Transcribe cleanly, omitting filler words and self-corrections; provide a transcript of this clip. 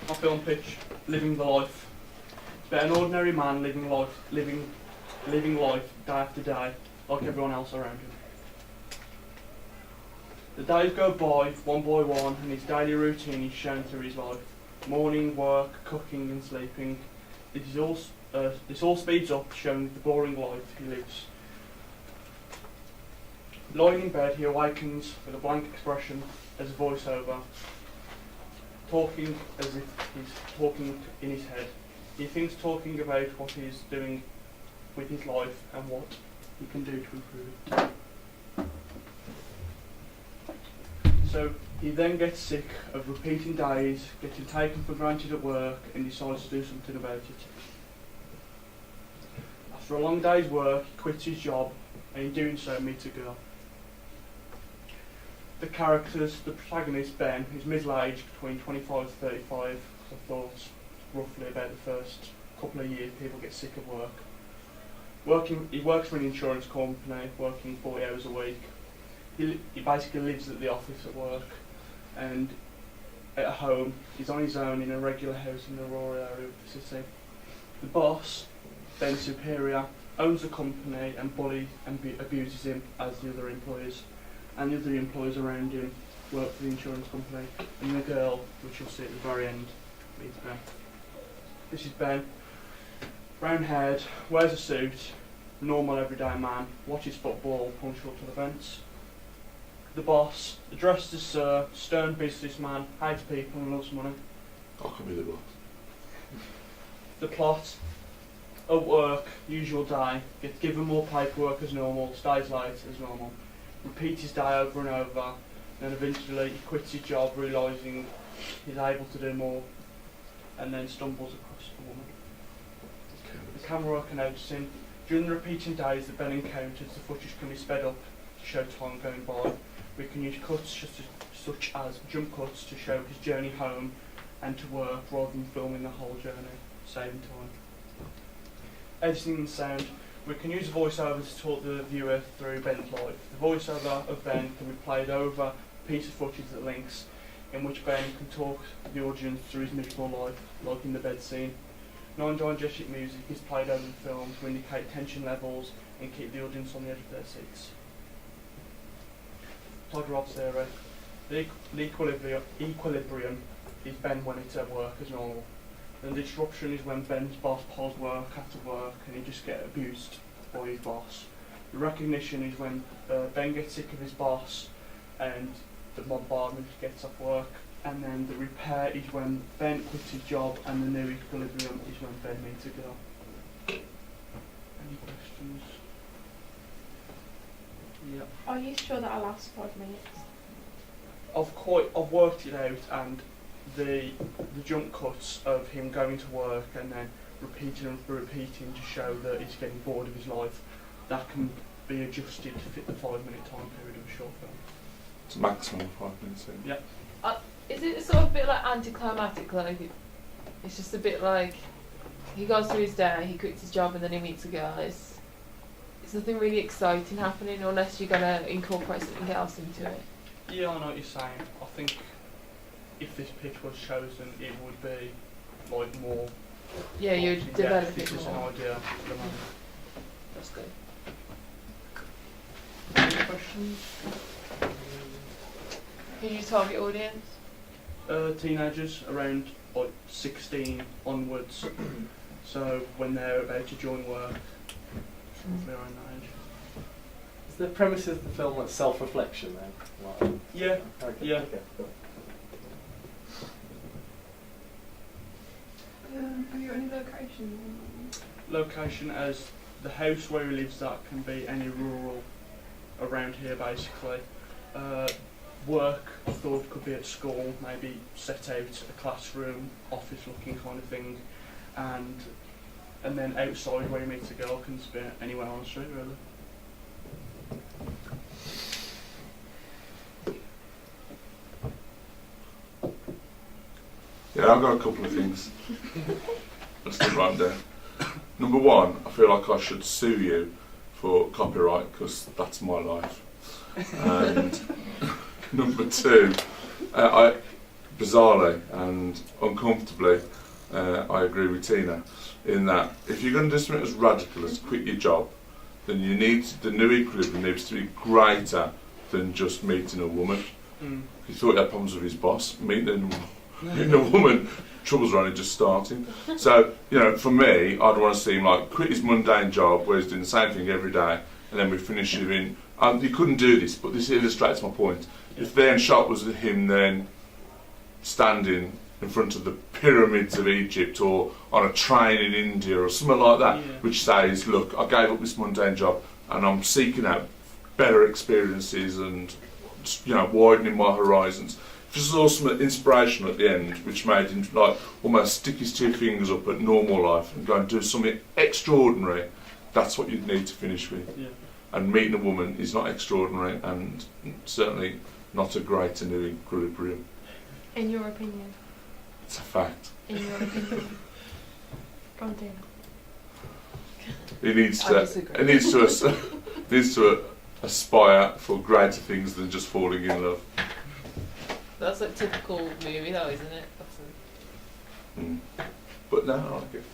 off film pitch, living the life. It's about an ordinary man living life day after day, like everyone else around him. The days go by one, and his daily routine is shown through his life. Morning, work, cooking and sleeping. This all speeds up, showing the boring life he lives. Lying in bed, he awakens with a blank expression as a voiceover, talking as if he's talking in his head. He thinks talking about what he's doing with his life and what he can do to improve it. So he then gets sick of repeating days, getting taken for granted at work, and decides to do something about it. After a long day's work, he quits his job, and in doing so meets a girl. The characters, the protagonist Ben, who's middle-aged, between 25 to 35, I thought roughly about the first couple of years people get sick of work. He works for an insurance company, working 40 hours a week. He basically lives at the office at work, and at home he's on his own in a regular house in the rural area of the city. The boss, Ben's superior, owns the company and bullies and abuses him as the other employees. And the other employees around him work for the insurance company. And the girl, which you'll see at the very end, meets Ben. This is Ben, brown haired, wears a suit, normal everyday man, watches football, punctual to the fence. The boss, addressed as Sir, stern businessman, hates people and loves money. I can be the boss. The plot, at work, usual day, gets given more paperwork as normal, stays late as normal, repeats his day over and over, and eventually he quits his job realising he's able to do more, and then stumbles across a woman. The camera worker noticing, during the repeating days that Ben encounters, the footage can be sped up to show time going by. We can use cuts such as jump cuts to show his journey home and to work rather than filming the whole journey, saving time. Editing and sound. We can use voiceover to talk the viewer through Ben's life. The voiceover of Ben can be played over a piece of footage that links, in which Ben can talk the audience through his miserable life, like in the bed scene. Non-diegetic music is played over the film to indicate tension levels and keep the audience on the edge of their seats. Todorov theory. The equilibrium is Ben when it's at work as normal. And the disruption is when Ben's boss pulls work after work and he just gets abused by his boss. The recognition is when Ben gets sick of his boss and the bombardment gets off work. And then the repair is when Ben quits his job, and the new equilibrium is when Ben meets a girl. Any questions? Yeah. Are you sure that'll last 5 minutes? I've worked it out, and the jump cuts of him going to work and then repeating to show that he's getting bored of his life, that can be adjusted to fit the 5-minute time period of a short film. It's maximum 5 minutes. Yeah. Is it sort of a bit like anticlimactic? Like it's just a bit like he goes through his day, he quits his job, and then he meets a girl. It's nothing really exciting happening unless you're gonna incorporate something else into it. Yeah, I know what you're saying. I think if this pitch was chosen, it would be like more. Yeah, you'd develop this it is more. an idea for the moment. That's good. Any questions? Who's your target audience? Teenagers around like 16 onwards. So when they're about to join work, roughly around that age. Is the premise of the film like self-reflection then? Like, Yeah. okay, Yeah. Okay, cool. Have you got any locations? Location as the house where he lives at can be any rural around here basically. Work I thought could be at school, maybe set out a classroom, office looking kind of thing, and then outside where he meets a girl can be anywhere on the street really. Yeah, I've got a couple of things. Let's get right down. Number one, I feel like I should sue you for copyright because that's my life. And number two, bizarrely and uncomfortably, I agree with Tina in that if you're going to do something as radical as quit your job, then the new equilibrium needs to be greater than just meeting a woman. He thought he had problems with his boss. Meeting a woman, troubles are only just starting. So, for me, I'd want to see him like quit his mundane job where he's doing the same thing every day, and then we finish him in. He couldn't do this, but this illustrates my point. If the end shot was him then standing in front of the pyramids of Egypt or on a train in India or something like that, which says, look, I gave up this mundane job and I'm seeking out better experiences and widening my horizons. If this was also inspirational at the end, which made him like almost stick his two fingers up at normal life and go and do something extraordinary, that's what you'd need to finish with. Yeah. And meeting a woman is not extraordinary and certainly not a greater new equilibrium. In your opinion. It's a fact. In your opinion. Go on, Tina. He needs I to. disagree. He needs to aspire for greater things than just falling in love. That's like typical movie though, isn't it? But no, I like it.